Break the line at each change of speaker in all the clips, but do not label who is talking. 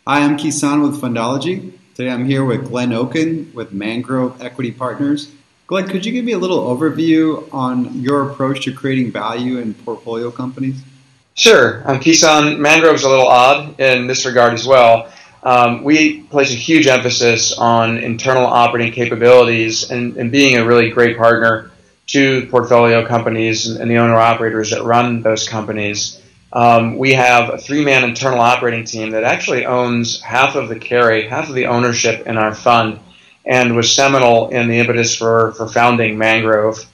Hi, I'm Kison with Fundology. Today I'm here with Glenn Oken with Mangrove Equity Partners. Glenn, could you give me a little overview on your approach to creating value in portfolio companies?
Sure. Kison, Mangrove's a little odd in this regard as well. We place a huge emphasis on internal operating capabilities and being a really great partner to portfolio companies and the owner-operators that run those companies. We have a three-man internal operating team that actually owns half of the carry, half of the ownership in our fund, and was seminal in the impetus for founding Mangrove.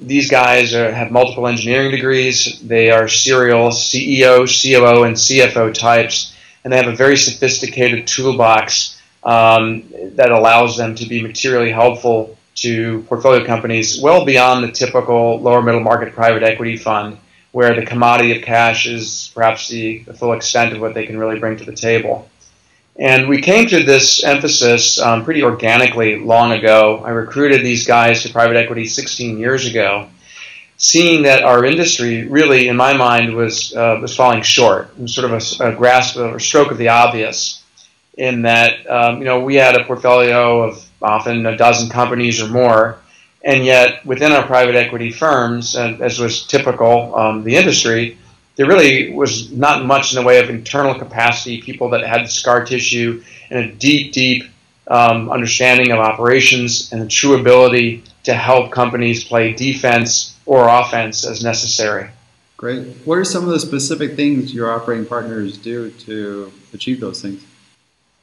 These guys have multiple engineering degrees. They are serial CEO, COO, and CFO types, and they have a very sophisticated toolbox that allows them to be materially helpful to portfolio companies well beyond the typical lower middle market private equity fund, where the commodity of cash is perhaps the full extent of what they can really bring to the table. And we came to this emphasis pretty organically long ago. I recruited these guys to private equity 16 years ago, seeing that our industry really, in my mind, was falling short. It was sort of a grasp or stroke of the obvious in that we had a portfolio of often a dozen companies or more, and yet within our private equity firms, as was typical the industry, there really was not much in the way of internal capacity, people that had scar tissue and a deep understanding of operations and the true ability to help companies play defense or offense as necessary.
Great. What are some of the specific things your operating partners do to achieve those things?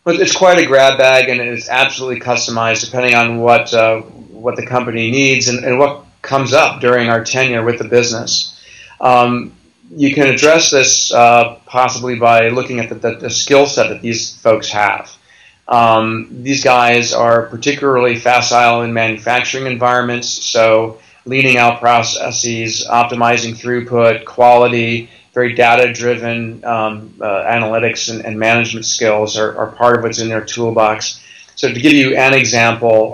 But it's quite a grab bag, and it's absolutely customized depending on what the company needs and what comes up during our tenure with the business. You can address this possibly by looking at the skill set that these folks have. These guys are particularly facile in manufacturing environments, so leaning out processes, optimizing throughput, quality, very data-driven analytics and management skills are part of what's in their toolbox. So to give you an example,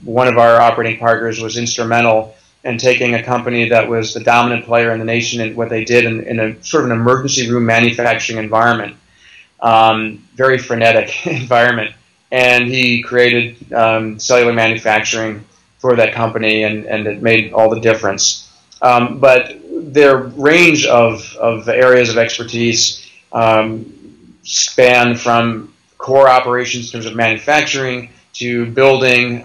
one of our operating partners was instrumental in taking a company that was the dominant player in the nation and what they did in a sort of an emergency room manufacturing environment, very frenetic environment. And he created cellular manufacturing for that company, and it made all the difference. But their range of areas of expertise span from core operations in terms of manufacturing to building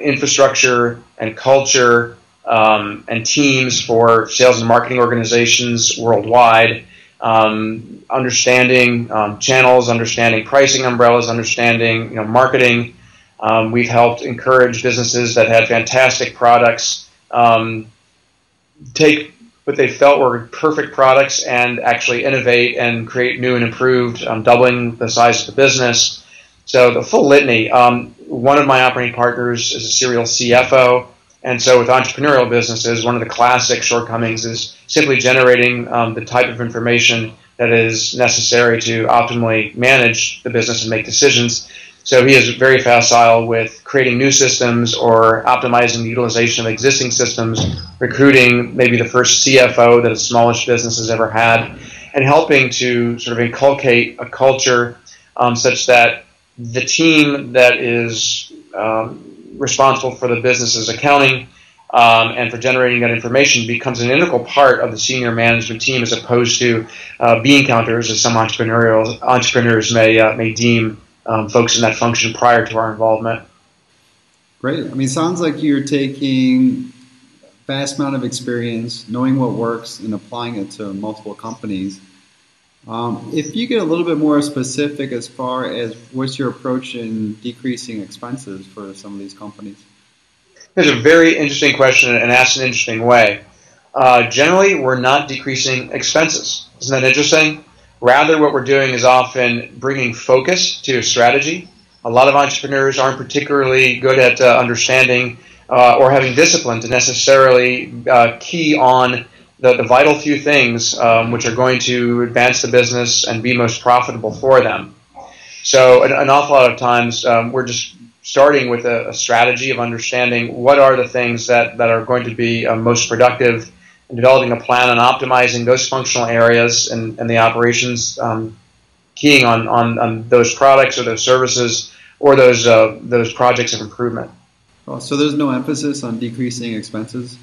infrastructure and culture and teams for sales and marketing organizations worldwide, understanding channels, understanding pricing umbrellas, understanding marketing. We've helped encourage businesses that had fantastic products take what they felt were perfect products and actually innovate and create new and improved, doubling the size of the business. So the full litany. One of my operating partners is a serial CFO, and so with entrepreneurial businesses, one of the classic shortcomings is simply generating the type of information that is necessary to optimally manage the business and make decisions. So he is very facile with creating new systems or optimizing the utilization of existing systems, recruiting maybe the first CFO that a smallish business has ever had, and helping to sort of inculcate a culture such that the team that is responsible for the business's accounting and for generating that information becomes an integral part of the senior management team, as opposed to bean counters, as some entrepreneurs may deem folks in that function prior to our involvement.
Great. I mean, sounds like you're taking a vast amount of experience, knowing what works, and applying it to multiple companies. If you get a little bit more specific as far as what's your approach in decreasing expenses for some of these companies?
It's a very interesting question and asked in an interesting way. Generally, we're not decreasing expenses. Isn't that interesting? Rather, what we're doing is often bringing focus to a strategy. A lot of entrepreneurs aren't particularly good at understanding or having discipline to necessarily key on the vital few things which are going to advance the business and be most profitable for them. So an awful lot of times we're just starting with a strategy of understanding what are the things that are going to be most productive, and developing a plan on optimizing those functional areas and the operations keying on those products or those services or those projects of improvement.
Oh, so there's no emphasis on decreasing expenses?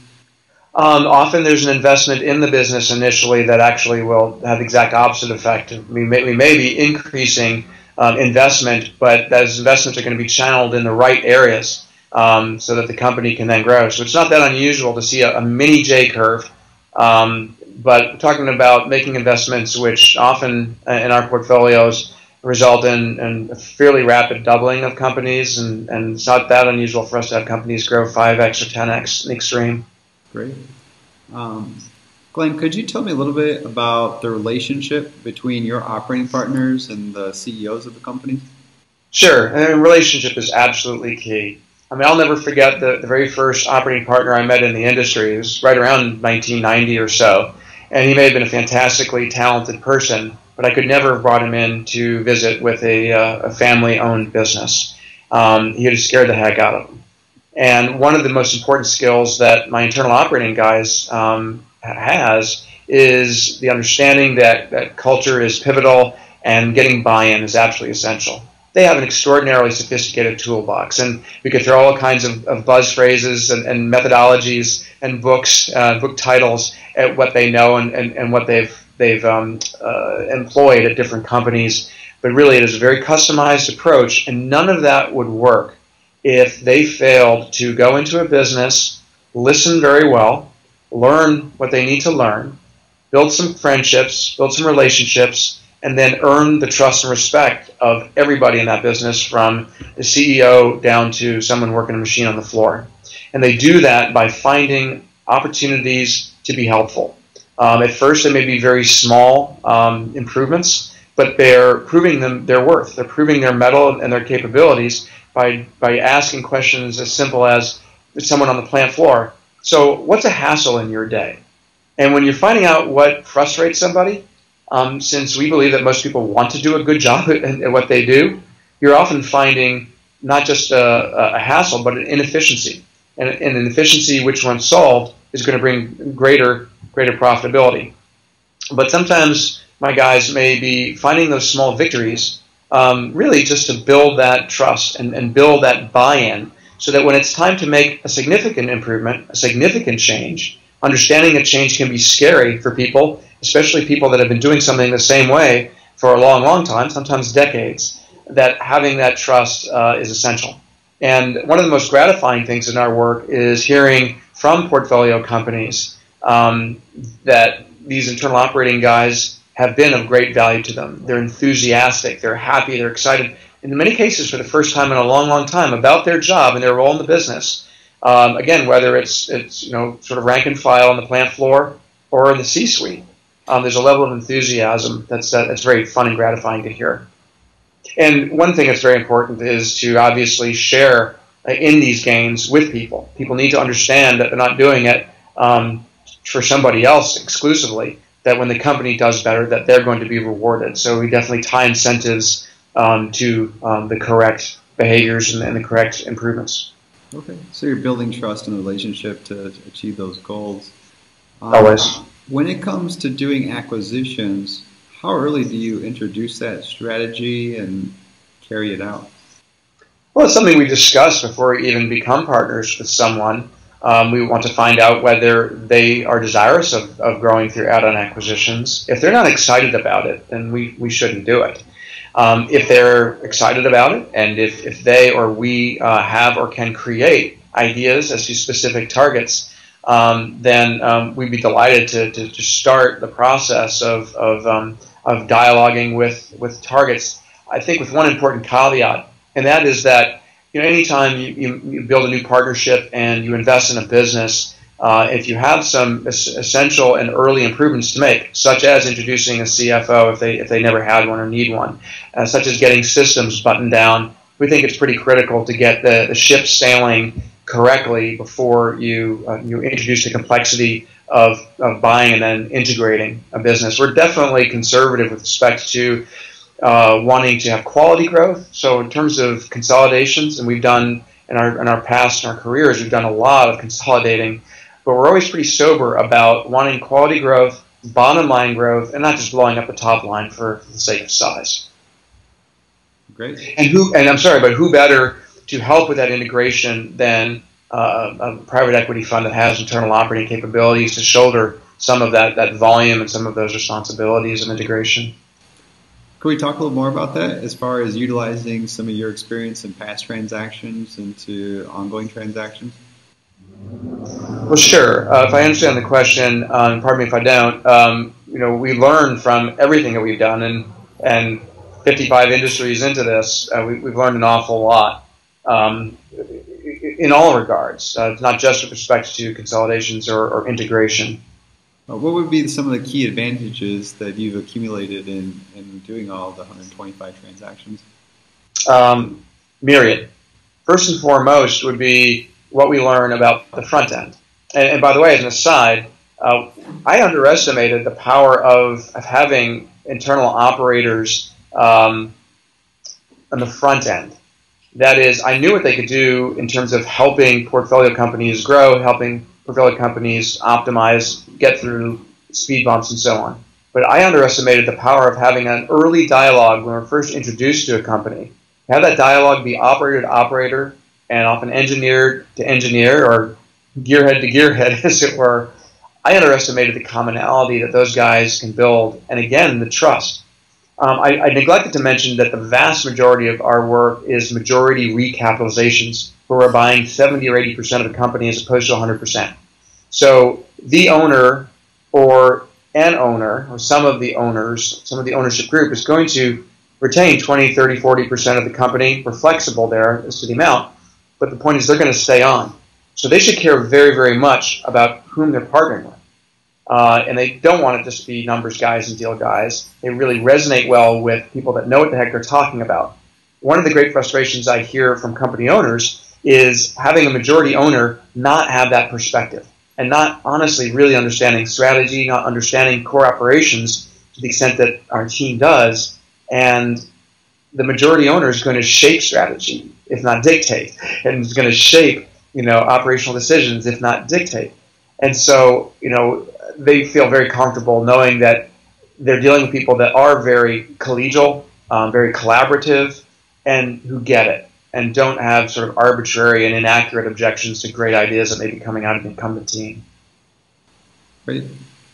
Often there's an investment in the business initially that actually will have the exact opposite effect. We may be increasing investment, but those investments are going to be channeled in the right areas so that the company can then grow. So it's not that unusual to see a mini J curve, but we're talking about making investments which often in our portfolios result in a fairly rapid doubling of companies, and it's not that unusual for us to have companies grow 5x or 10x in the extreme.
Great. Glenn, could you tell me a little bit about the relationship between your operating partners and the CEOs of the companies?
Sure. And relationship is absolutely key. I mean, I'll never forget the very first operating partner I met in the industry. It was right around 1990 or so. And he may have been a fantastically talented person, but I could never have brought him in to visit with a family-owned business. He would have scared the heck out of him. And one of the most important skills that my internal operating guys has is the understanding that culture is pivotal and getting buy-in is absolutely essential. They have an extraordinarily sophisticated toolbox, and we could throw all kinds of buzz phrases and methodologies and books, book titles at what they know and what they've employed at different companies. But really, it is a very customized approach, and none of that would work if they failed to go into a business, listen very well, learn what they need to learn, build some friendships, build some relationships, and then earn the trust and respect of everybody in that business, from the CEO down to someone working a machine on the floor. And they do that by finding opportunities to be helpful. At first, they may be very small improvements, but they're proving their worth. They're proving their mettle and their capabilities by asking questions as simple as someone on the plant floor. So what's a hassle in your day? And when you're finding out what frustrates somebody, since we believe that most people want to do a good job at what they do, you're often finding not just a hassle, but an inefficiency. And an inefficiency which, when solved, is going to bring greater profitability. But sometimes my guys may be finding those small victories really just to build that trust and build that buy-in, so that when it's time to make a significant improvement, a significant change, understanding that change can be scary for people, especially people that have been doing something the same way for a long, long time, sometimes decades, that having that trust is essential. And one of the most gratifying things in our work is hearing from portfolio companies that these internal operating guys have been of great value to them. They're enthusiastic, they're happy, they're excited, in many cases for the first time in a long, long time, about their job and their role in the business. Again, whether it's sort of rank and file on the plant floor or in the C-suite, there's a level of enthusiasm that's very fun and gratifying to hear. And one thing that's very important is to obviously share in these gains with people. People need to understand that they're not doing it for somebody else exclusively, that when the company does better, that they're going to be rewarded. So we definitely tie incentives to the correct behaviors and the correct improvements.
Okay, so you're building trust in the relationship to achieve those goals.
Always.
When it comes to doing acquisitions, how early do you introduce that strategy and carry it out?
Well, it's something we discuss before we even become partners with someone. We want to find out whether they are desirous of growing through add-on acquisitions. If they're not excited about it, then we shouldn't do it. If they're excited about it, and if they or we have or can create ideas as to specific targets, then we'd be delighted to start the process of dialoguing with targets. I think with one important caveat, and that is that anytime you build a new partnership and you invest in a business, if you have some essential and early improvements to make, such as introducing a CFO if they never had one or need one, such as getting systems buttoned down, we think it's pretty critical to get the ship sailing correctly before you introduce the complexity of buying and then integrating a business. We're definitely conservative with respect to wanting to have quality growth. So in terms of consolidations, and we've done in our past, in our careers, we've done a lot of consolidating, but we're always pretty sober about wanting quality growth bottom line growth, and not just blowing up the top line for the sake of size.
Great.
And I'm sorry, but who better to help with that integration than a private equity fund that has internal operating capabilities to shoulder some of that volume and some of those responsibilities and integration.
Can we talk a little more about that as far as utilizing some of your experience in past transactions into ongoing transactions?
Well, sure. If I understand the question, pardon me if I don't. We learn from everything that we've done, and 55 industries into this, we've learned an awful lot in all regards. Not just with respect to consolidations or integration.
What would be some of the key advantages that you've accumulated in doing all the 125 transactions?
Myriad. First and foremost would be what we learn about the front end. And by the way, as an aside, I underestimated the power of having internal operators on the front end. That is, I knew what they could do in terms of helping portfolio companies grow, helping portfolio companies optimize, get through speed bumps, and so on. But I underestimated the power of having an early dialogue when we're first introduced to a company. Have that dialogue be operator to operator and often engineer to engineer or gearhead to gearhead, as it were. I underestimated the commonality that those guys can build, and again, the trust. I neglected to mention that the vast majority of our work is majority recapitalizations, where we're buying 70 or 80% of the company as opposed to 100%. So the owner or an owner, or some of the owners, some of the ownership group is going to retain 20, 30, 40% of the company. We're flexible there as to the amount, but the point is they're going to stay on. So they should care very, very much about whom they're partnering with. And they don't want to just be numbers guys and deal guys. They really resonate well with people that know what the heck they're talking about. One of the great frustrations I hear from company owners is having a majority owner not have that perspective and not honestly really understanding strategy, not understanding core operations to the extent that our team does. And the majority owner is going to shape strategy, if not dictate, and is going to shape, operational decisions, if not dictate. And so, they feel very comfortable knowing that they're dealing with people that are very collegial, very collaborative, and who get it and don't have sort of arbitrary and inaccurate objections to great ideas that may be coming out of the incumbent team.
Great.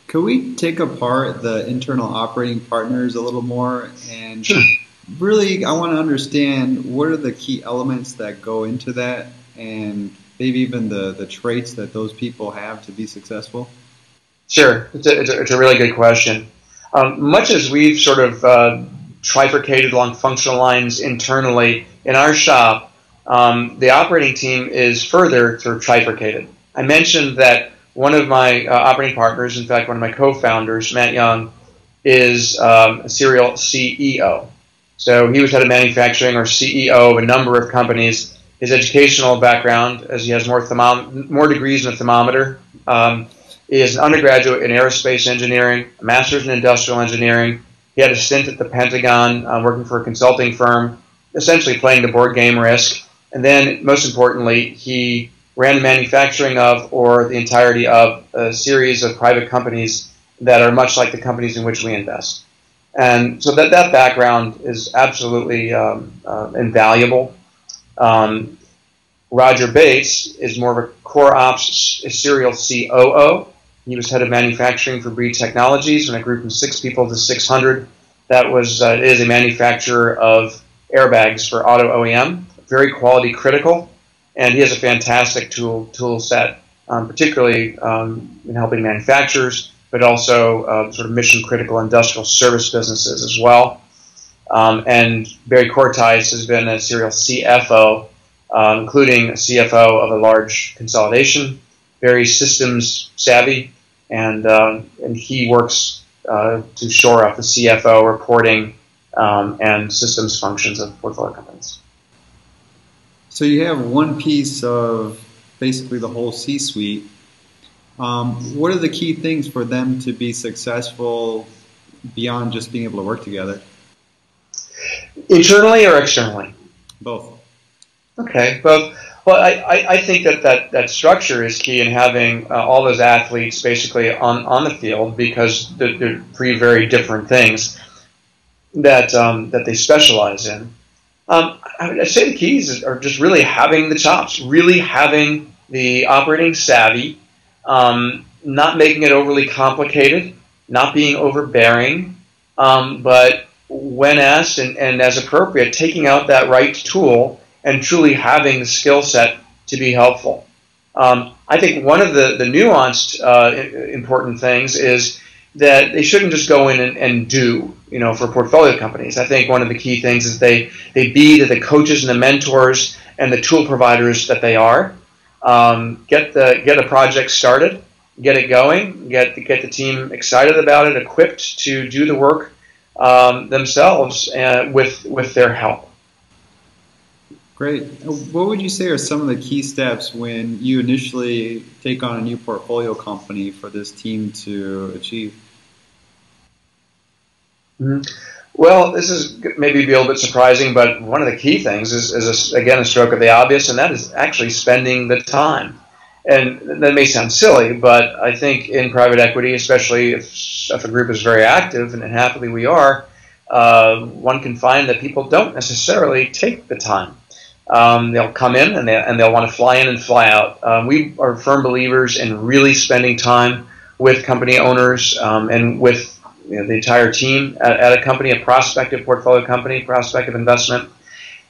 Could we take apart the internal operating partners a little more? And
Sure.
Really, I want to understand what are the key elements that go into that, and maybe even the traits that those people have to be successful?
Sure. It's a really good question. Much as we've sort of trifurcated along functional lines internally in our shop, the operating team is further sort of trifurcated. I mentioned that one of my operating partners, in fact, one of my co-founders, Matt Young, is a serial CEO. So he was head of manufacturing or CEO of a number of companies. His educational background, as he has more degrees in a thermometer, is an undergraduate in aerospace engineering, a master's in industrial engineering. He had a stint at the Pentagon working for a consulting firm, essentially playing the board game Risk. And then, most importantly, he ran the manufacturing of or the entirety of a series of private companies that are much like the companies in which we invest. And so that background is absolutely invaluable. Roger Bates is more of a core ops serial COO. He was head of manufacturing for Breed Technologies when I grew from 6 people to 600. That is a manufacturer of airbags for auto OEM, very quality critical, and he has a fantastic tool set, particularly in helping manufacturers, but also sort of mission critical industrial service businesses as well. And Barry Cortice has been a serial CFO, including a CFO of a large consolidation, very systems savvy, and he works to shore up the CFO reporting and systems functions of portfolio companies.
So you have one piece of basically the whole C-suite. What are the key things for them to be successful beyond just being able to work together?
Internally or externally?
Both.
Okay, both. Well, I think that structure is key in having all those athletes basically on the field, because they're three very different things that they specialize in. I'd say the keys are just really having the chops, really having the operating savvy, not making it overly complicated, not being overbearing, but when asked and as appropriate, taking out that right tool and truly having the skill set to be helpful. I think one of the nuanced important things is that they shouldn't just go in and do, for portfolio companies. I think one of the key things is they be the coaches and the mentors and the tool providers that they are. Get a project started, get it going, get the team excited about it, equipped to do the work themselves with their help.
Great. What would you say are some of the key steps when you initially take on a new portfolio company for this team to achieve?
Mm-hmm. Well, this is maybe be a little bit surprising, but one of the key things is again, a stroke of the obvious, and that is actually spending the time. And that may sound silly, but I think in private equity, especially if a group is very active, and happily we are, one can find that people don't necessarily take the time. They'll come in and they'll want to fly in and fly out. We are firm believers in really spending time with company owners and with the entire team at a company, a prospective portfolio company, prospective investment,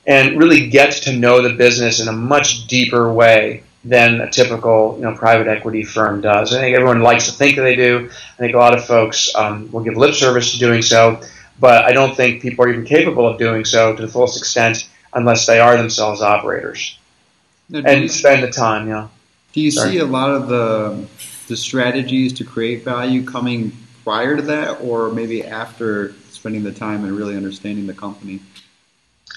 and really get to know the business in a much deeper way than a typical private equity firm does. I think everyone likes to think that they do. I think a lot of folks will give lip service to doing so, but I don't think people are even capable of doing so to the fullest extent unless they are themselves operators. And spend the time,
Do you see a lot of the strategies to create value coming prior to that, or maybe after spending the time and really understanding the company?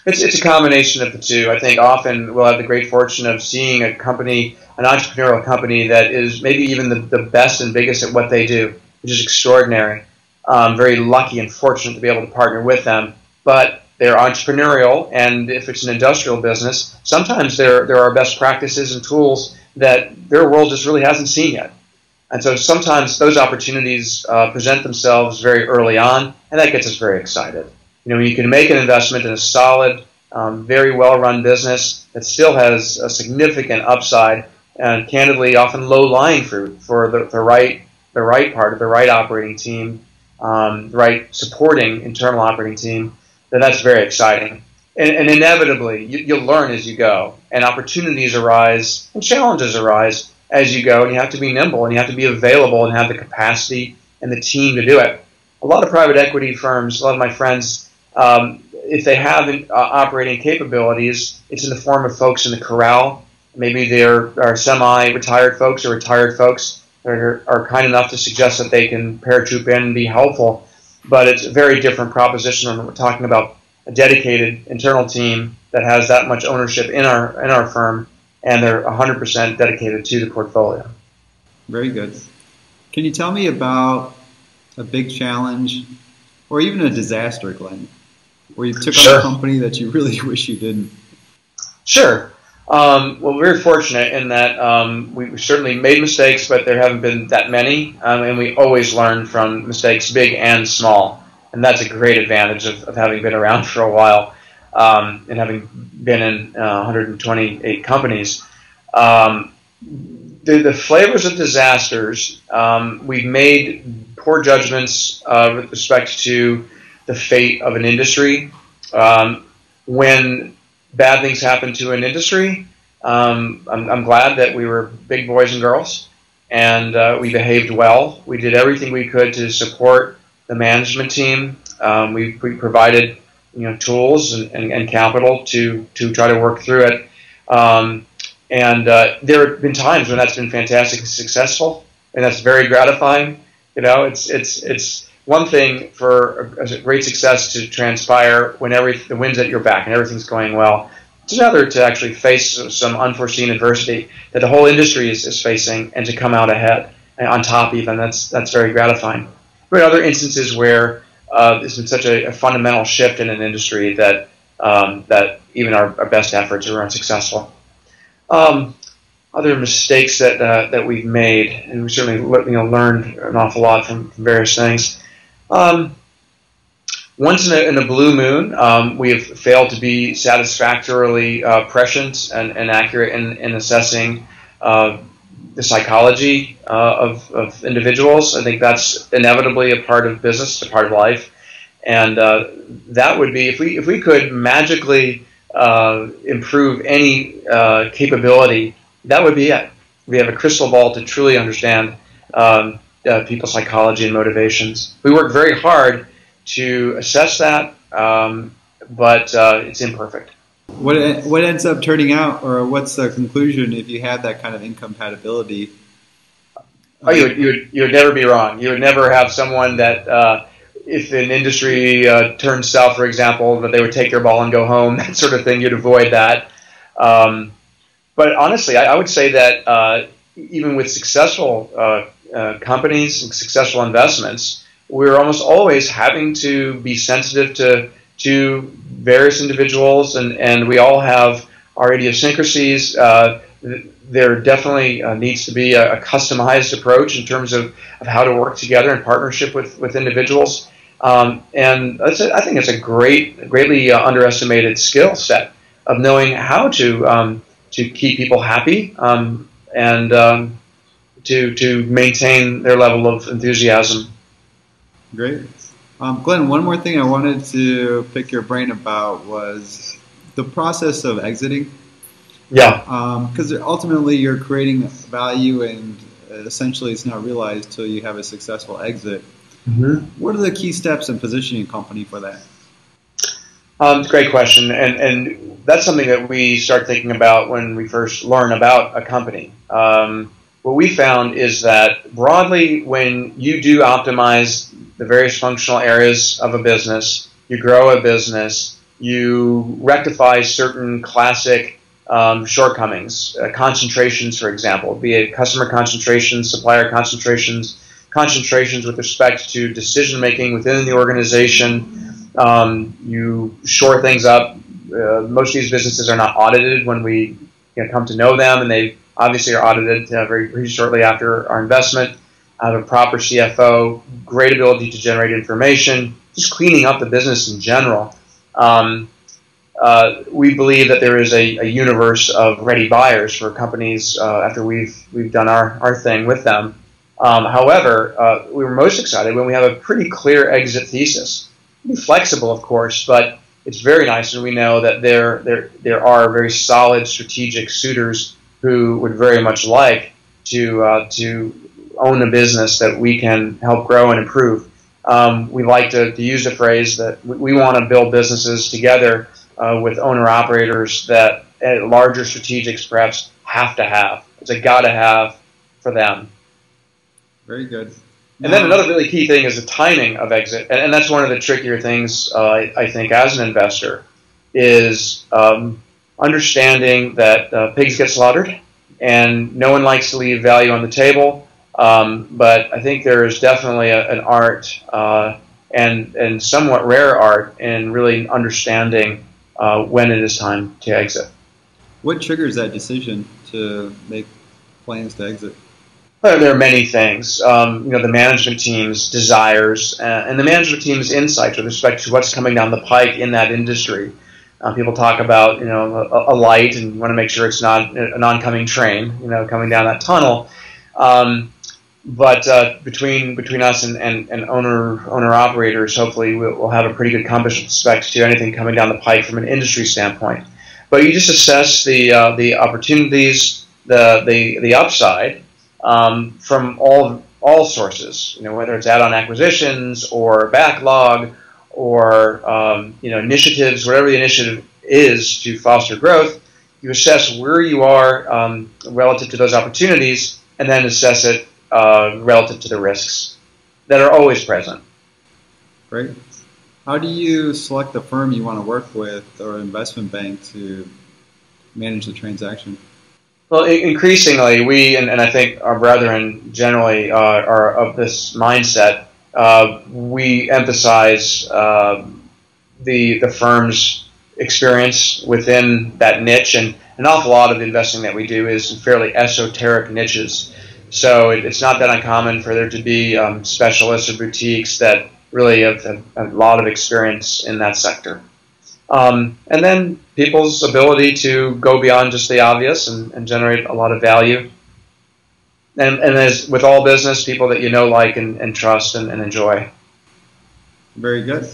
It's a combination of the two. I think often we'll have the great fortune of seeing a company, an entrepreneurial company that is maybe even the best and biggest at what they do, which is extraordinary. Very lucky and fortunate to be able to partner with them. But they're entrepreneurial, and if it's an industrial business, sometimes there are best practices and tools that their world just really hasn't seen yet. And so sometimes those opportunities present themselves very early on, and that gets us very excited. When you can make an investment in a solid, very well-run business that still has a significant upside, and candidly often low-lying fruit for the right part of the right operating team, the right supporting internal operating team, then that's very exciting. And inevitably, you'll learn as you go, and opportunities arise and challenges arise as you go, and you have to be nimble, and you have to be available and have the capacity and the team to do it. A lot of private equity firms, a lot of my friends, if they have operating capabilities, it's in the form of folks in the corral. Maybe they're semi-retired folks or retired folks that are kind enough to suggest that they can paratroop in and be helpful. But it's a very different proposition when we're talking about a dedicated internal team that has that much ownership in our firm, and they're 100% dedicated to the portfolio.
Very good. Can you tell me about a big challenge or even a disaster, Glenn, where you took on a company that you really wish you didn't?
Sure. Well, we're very fortunate in that we certainly made mistakes, but there haven't been that many, and we always learn from mistakes, big and small. And that's a great advantage of having been around for a while and having been in 128 companies. The flavors of disasters, we've made poor judgments with respect to the fate of an industry. When bad things happen to an industry, I'm glad that we were big boys and girls, and we behaved well. We did everything we could to support the management team. We provided tools and capital to try to work through it. And there have been times when that's been fantastically successful, and that's very gratifying. It's one thing for a great success to transpire when the wind's at your back and everything's going well. It's another to actually face some unforeseen adversity that the whole industry is facing, and to come out ahead and on top even. That's very gratifying. But other instances where there's been such a fundamental shift in an industry that even our best efforts are unsuccessful. Um, Other mistakes that we've made, and we certainly learned an awful lot from various things. Once in a blue moon, we have failed to be satisfactorily prescient and accurate in assessing the psychology of individuals. I think that's inevitably a part of business, a part of life, and that would be if we could magically improve any capability, that would be it. We have a crystal ball to truly understand people's psychology and motivations. We work very hard to assess that, but it's imperfect.
What ends up turning out, or what's the conclusion if you had that kind of incompatibility?
Oh, you would never be wrong. You would never have someone that, if an industry turns south, for example, that they would take their ball and go home, that sort of thing. You'd avoid that. But honestly, I would say that even with successful companies and successful investments, we're almost always having to be sensitive to various individuals, and we all have our idiosyncrasies. There definitely needs to be a customized approach in terms of how to work together in partnership with individuals. And I think it's a greatly underestimated skill set of knowing how to keep people happy and to maintain their level of enthusiasm.
Great. Glenn, one more thing I wanted to pick your brain about was the process of exiting.
Yeah.
Because ultimately you're creating value and essentially it's not realized until you have a successful exit. Mm-hmm. What are the key steps in positioning a company for that?
Great question. And that's something that we start thinking about when we first learn about a company. What we found is that broadly, when you do optimize the various functional areas of a business, you grow a business, you rectify certain classic shortcomings, concentrations, for example, be it customer concentrations, supplier concentrations, concentrations with respect to decision making within the organization. You shore things up. Most of these businesses are not audited when we come to know them, and they obviously are audited very shortly after our investment. Have a proper CFO, great ability to generate information, just cleaning up the business in general. We believe that there is a universe of ready buyers for companies after we've done our thing with them. However, we were most excited when we have a pretty clear exit thesis. Be flexible, of course, but it's very nice, and we know that there are very solid strategic suitors who would very much like to own a business that we can help grow and improve. We like to use the phrase that we want to build businesses together with owner-operators that larger strategics perhaps have to have. It's a got-to-have for them.
Very good.
And then another really key thing is the timing of exit, and that's one of the trickier things, I think, as an investor, is understanding that pigs get slaughtered, and no one likes to leave value on the table, but I think there is definitely an art and somewhat rare art in really understanding when it is time to exit.
What triggers that decision to make plans to exit?
There are many things. The management team's desires and the management team's insights with respect to what's coming down the pike in that industry. People talk about a light and want to make sure it's not an oncoming train coming down that tunnel. But between us and owner operators, hopefully we'll have a pretty good compass with respect to anything coming down the pike from an industry standpoint. But you just assess the opportunities, the upside. From all sources, whether it's add-on acquisitions or backlog or initiatives, whatever the initiative is to foster growth, you assess where you are relative to those opportunities, and then assess it relative to the risks that are always present.
Great. How do you select the firm you want to work with or investment bank to manage the transaction?
Well, increasingly, we, and I think our brethren generally are of this mindset, we emphasize the firm's experience within that niche, and an awful lot of the investing that we do is in fairly esoteric niches. So it's not that uncommon for there to be specialists or boutiques that really have a lot of experience in that sector. And then people's ability to go beyond just the obvious and generate a lot of value. And as with all business, people that you know, like, and trust and enjoy.
Very good.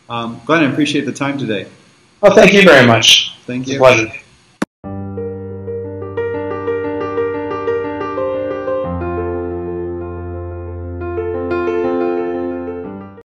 Glenn, I appreciate the time today.
Well, thank you very much.
Thank you.
It's a pleasure.